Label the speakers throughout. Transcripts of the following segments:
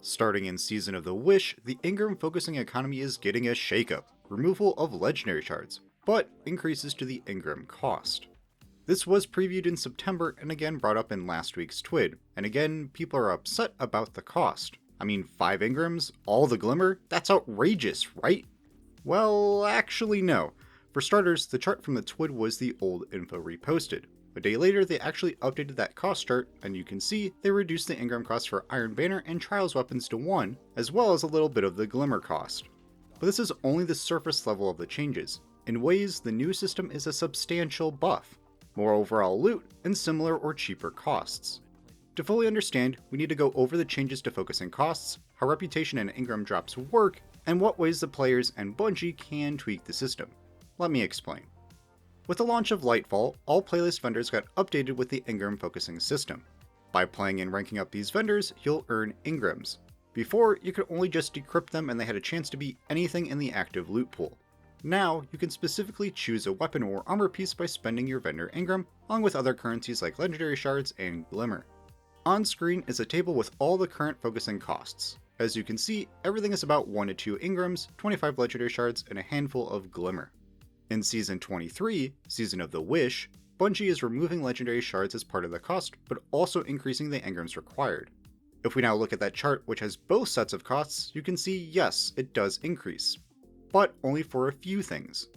Speaker 1: Starting in Season of the Wish, the Engram Focusing economy is getting a shakeup, removal of legendary shards, but increases to the engram cost. This was previewed in September and again brought up in last week's TWID, and again, people are upset about the cost. I mean, 5 engrams, all the glimmer? That's outrageous, right? Well, actually no. For starters, the chart from the TWID was the old info reposted. A day later, they actually updated that cost chart, and you can see they reduced the engram cost for Iron Banner and Trials weapons to 1, as well as a little bit of the glimmer cost. But this is only the surface level of the changes. In ways, the new system is a substantial buff, more overall loot, and similar or cheaper costs. To fully understand, we need to go over the changes to focusing costs, how reputation and engram drops work, and what ways the players and Bungie can tweak the system. Let me explain. With the launch of Lightfall, all playlist vendors got updated with the Engram Focusing system. By playing and ranking up these vendors, you'll earn engrams. Before, you could only just decrypt them and they had a chance to be anything in the active loot pool. Now, you can specifically choose a weapon or armor piece by spending your vendor engram, along with other currencies like legendary shards and glimmer. On screen is a table with all the current focusing costs. As you can see, everything is about 1 to 2 engrams, 25 legendary shards, and a handful of glimmer. In Season 23, Season of the Wish, Bungie is removing legendary shards as part of the cost, but also increasing the engrams required. If we now look at that chart which has both sets of costs, you can see yes, it does increase. But only for a few things.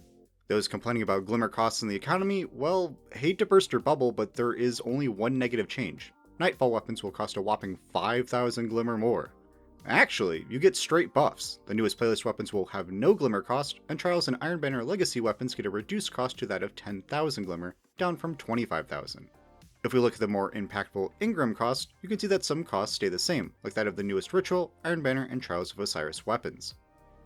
Speaker 1: Those complaining about glimmer costs in the economy, well, hate to burst your bubble, but there is only one negative change. Nightfall weapons will cost a whopping 5,000 glimmer more. Actually, you get straight buffs. The newest playlist weapons will have no glimmer cost, and Trials and Iron Banner Legacy weapons get a reduced cost to that of 10,000 glimmer, down from 25,000. If we look at the more impactful engram cost, you can see that some costs stay the same, like that of the newest Ritual, Iron Banner, and Trials of Osiris weapons.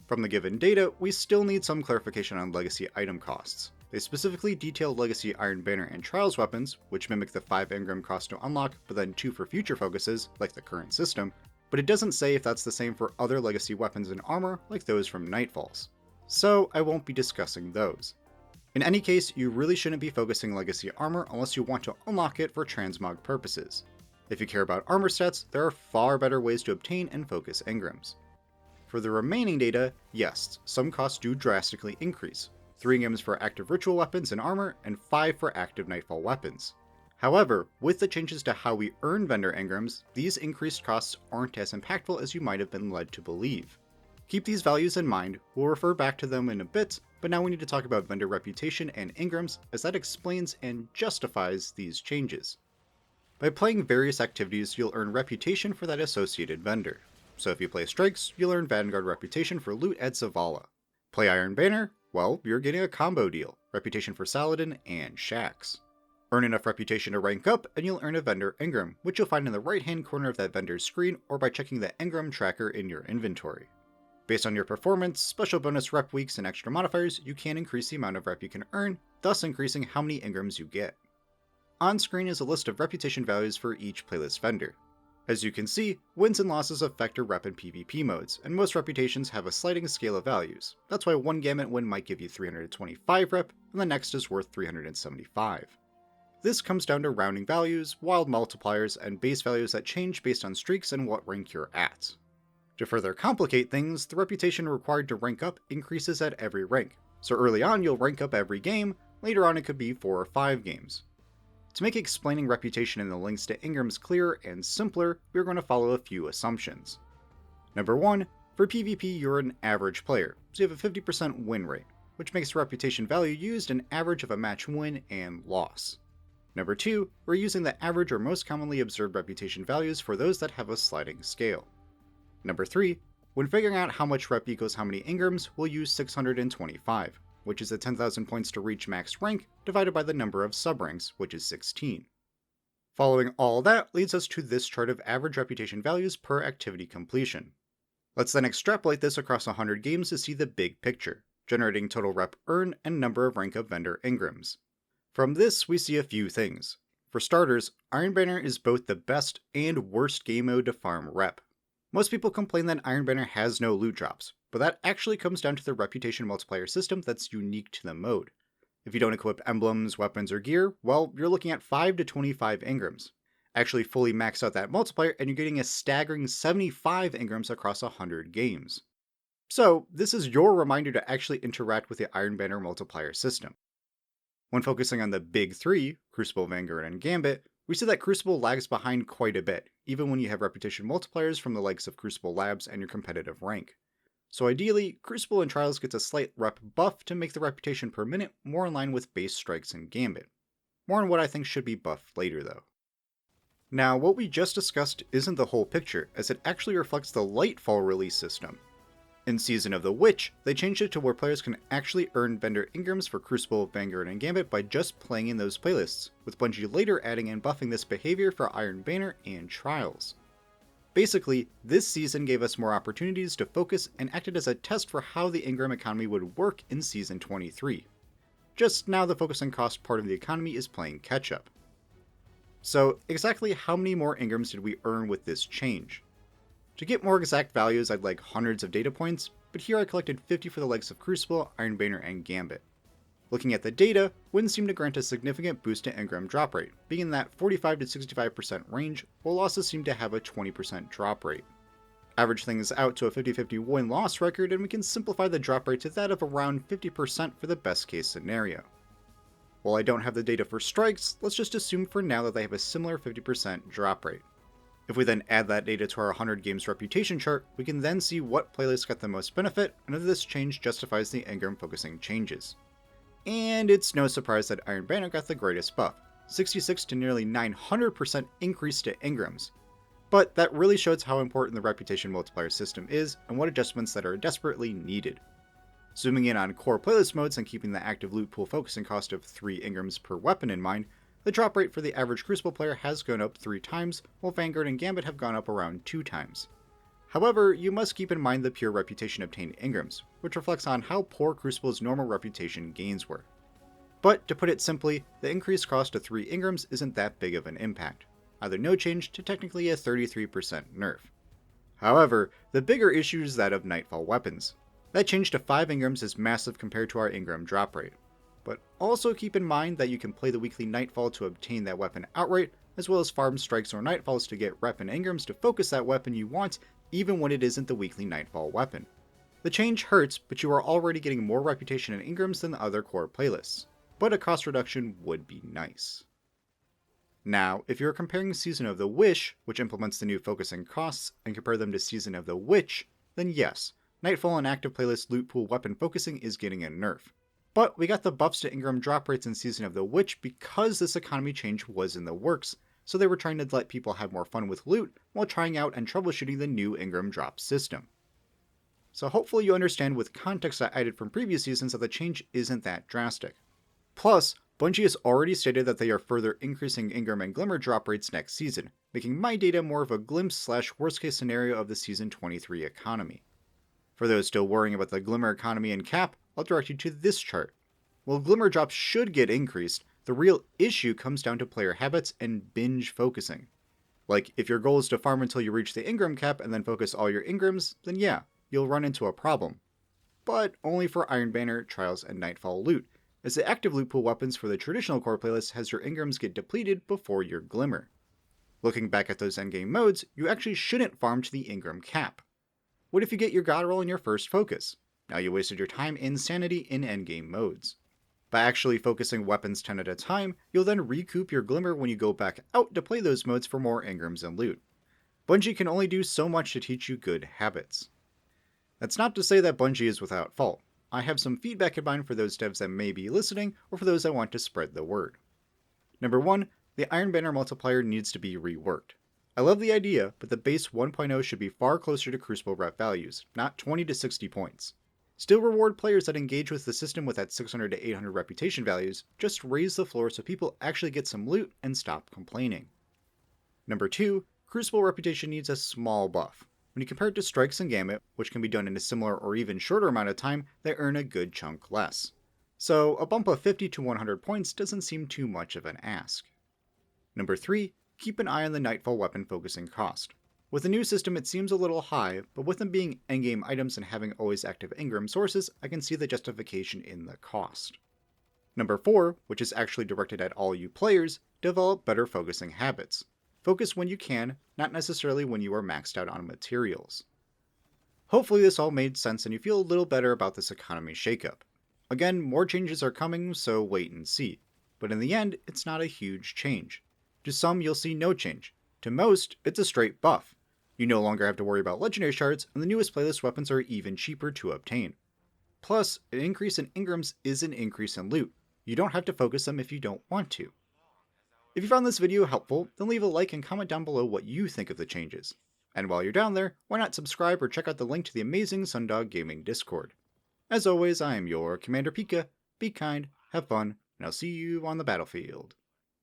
Speaker 1: From the given data, we still need some clarification on Legacy item costs. They specifically detail Legacy Iron Banner and Trials weapons, which mimic the 5 engram cost to unlock, but then 2 for future focuses, like the current system, but it doesn't say if that's the same for other Legacy weapons and armor, like those from Nightfalls. So I won't be discussing those. In any case, you really shouldn't be focusing Legacy armor unless you want to unlock it for transmog purposes. If you care about armor stats, there are far better ways to obtain and focus engrams. For the remaining data, yes, some costs do drastically increase. 3 engrams for active ritual weapons and armor, and 5 for active Nightfall weapons. However, with the changes to how we earn vendor engrams, these increased costs aren't as impactful as you might have been led to believe. Keep these values in mind, we'll refer back to them in a bit, but now we need to talk about vendor reputation and engrams, as that explains and justifies these changes. By playing various activities, you'll earn reputation for that associated vendor. So if you play Strikes, you'll earn Vanguard reputation for loot at Zavala. Play Iron Banner? Well, you're getting a combo deal, reputation for Saladin and Shax. Earn enough reputation to rank up, and you'll earn a vendor engram, which you'll find in the right-hand corner of that vendor's screen or by checking the engram tracker in your inventory. Based on your performance, special bonus rep weeks, and extra modifiers, you can increase the amount of rep you can earn, thus increasing how many engrams you get. On screen is a list of reputation values for each playlist vendor. As you can see, wins and losses affect your rep and PvP modes, and most reputations have a sliding scale of values. That's why one Gamut win might give you 325 rep, and the next is worth 375. This comes down to rounding values, wild multipliers, and base values that change based on streaks and what rank you're at. To further complicate things, the reputation required to rank up increases at every rank, so early on you'll rank up every game, later on it could be 4 or 5 games. To make explaining reputation and the links to engrams clearer and simpler, we're going to follow a few assumptions. Number 1, for PvP you're an average player, so you have a 50% win rate, which makes the reputation value used an average of a match win and loss. Number 2, we're using the average or most commonly observed reputation values for those that have a sliding scale. Number 3, when figuring out how much rep equals how many engrams, we'll use 625, which is the 10,000 points to reach max rank divided by the number of sub-ranks, which is 16. Following all that leads us to this chart of average reputation values per activity completion. Let's then extrapolate this across 100 games to see the big picture, generating total rep earn and number of rank up vendor engrams. From this, we see a few things. For starters, Iron Banner is both the best and worst game mode to farm rep. Most people complain that Iron Banner has no loot drops, but that actually comes down to the reputation multiplier system that's unique to the mode. If you don't equip emblems, weapons, or gear, well, you're looking at 5 to 25 engrams. Actually fully max out that multiplier and you're getting a staggering 75 engrams across 100 games. So this is your reminder to actually interact with the Iron Banner multiplier system. When focusing on the big three, Crucible, Vanguard, and Gambit, we see that Crucible lags behind quite a bit, even when you have reputation multipliers from the likes of Crucible Labs and your competitive rank. So ideally, Crucible and Trials gets a slight rep buff to make the reputation per minute more in line with base strikes and Gambit. More on what I think should be buffed later though. Now, what we just discussed isn't the whole picture, as it actually reflects the Lightfall release system. In Season of the Witch, they changed it to where players can actually earn vendor engrams for Crucible, Vanguard, and Gambit by just playing in those playlists, with Bungie later adding and buffing this behavior for Iron Banner and Trials. Basically, this season gave us more opportunities to focus and acted as a test for how the engram economy would work in Season 23. Just now the focusing cost part of the economy is playing catch-up. So exactly how many more engrams did we earn with this change? To get more exact values, I'd like hundreds of data points, but here I collected 50 for the likes of Crucible, Iron Banner, and Gambit. Looking at the data, wins seem to grant a significant boost to engram drop rate, being in that 45 to 65% range, while losses seem to have a 20% drop rate. Average things out to a 50-50 win-loss record, and we can simplify the drop rate to that of around 50% for the best case scenario. While I don't have the data for strikes, let's just assume for now that they have a similar 50% drop rate. If we then add that data to our 100 games reputation chart, we can then see what playlists got the most benefit and if this change justifies the engram focusing changes. And it's no surprise that Iron Banner got the greatest buff, 66 to nearly 900% increase to engrams. But that really shows how important the reputation multiplier system is and what adjustments that are desperately needed. Zooming in on core playlist modes and keeping the active loot pool focusing cost of 3 engrams per weapon in mind, the drop rate for the average Crucible player has gone up 3 times, while Vanguard and Gambit have gone up around 2 times. However, you must keep in mind the pure reputation obtained engrams, which reflects on how poor Crucible's normal reputation gains were. But to put it simply, the increased cost of 3 engrams isn't that big of an impact, either no change to technically a 33% nerf. However, the bigger issue is that of Nightfall weapons. That change to 5 engrams is massive compared to our engram drop rate. But also keep in mind that you can play the weekly Nightfall to obtain that weapon outright, as well as farm strikes or Nightfalls to get rep and engrams to focus that weapon you want, even when it isn't the weekly Nightfall weapon. The change hurts, but you are already getting more reputation and engrams than the other core playlists, but a cost reduction would be nice. Now, if you're comparing Season of the Wish, which implements the new focusing costs, and compare them to Season of the Witch, then yes, Nightfall and active playlist loot pool weapon focusing is getting a nerf. But we got the buffs to engram drop rates in Season of the Witch because this economy change was in the works, so they were trying to let people have more fun with loot while trying out and troubleshooting the new engram drop system. So hopefully you understand with context I added from previous seasons that the change isn't that drastic. Plus, Bungie has already stated that they are further increasing engram and glimmer drop rates next season, making my data more of a glimpse / worst case scenario of the Season 23 economy. For those still worrying about the glimmer economy and cap, I'll direct you to this chart. While glimmer drops should get increased, the real issue comes down to player habits and binge focusing. Like, if your goal is to farm until you reach the engram cap and then focus all your engrams, then yeah, you'll run into a problem. But only for Iron Banner, Trials, and Nightfall loot, as the active loot pool weapons for the traditional core playlist has your engrams get depleted before your glimmer. Looking back at those endgame modes, you actually shouldn't farm to the engram cap. What if you get your god roll in your first focus? Now you wasted your time and sanity in endgame modes. By actually focusing weapons 10 at a time, you'll then recoup your glimmer when you go back out to play those modes for more engrams and loot. Bungie can only do so much to teach you good habits. That's not to say that Bungie is without fault. I have some feedback in mind for those devs that may be listening or for those that want to spread the word. Number 1, the Iron Banner multiplier needs to be reworked. I love the idea, but the base 1.0 should be far closer to Crucible rep values, not 20 to 60 points. Still reward players that engage with the system with that 600 to 800 reputation values, just raise the floor so people actually get some loot and stop complaining. Number 2, Crucible reputation needs a small buff. When you compare it to Strikes and Gambit, which can be done in a similar or even shorter amount of time, they earn a good chunk less. So a bump of 50 to 100 points doesn't seem too much of an ask. Number 3, keep an eye on the Nightfall weapon focusing cost. With the new system it seems a little high, but with them being endgame items and having always active engram sources, I can see the justification in the cost. Number 4, which is actually directed at all you players, develop better focusing habits. Focus when you can, not necessarily when you are maxed out on materials. Hopefully this all made sense and you feel a little better about this economy shakeup. Again, more changes are coming, so wait and see. But in the end, it's not a huge change. To some, you'll see no change. To most, it's a straight buff. You no longer have to worry about legendary shards, and the newest playlist weapons are even cheaper to obtain. Plus, an increase in engrams is an increase in loot. You don't have to focus them if you don't want to. If you found this video helpful, then leave a like and comment down below what you think of the changes. And while you're down there, why not subscribe or check out the link to the amazing Sundog Gaming Discord. As always, I am your Commander Pika. Be kind, have fun, and I'll see you on the battlefield.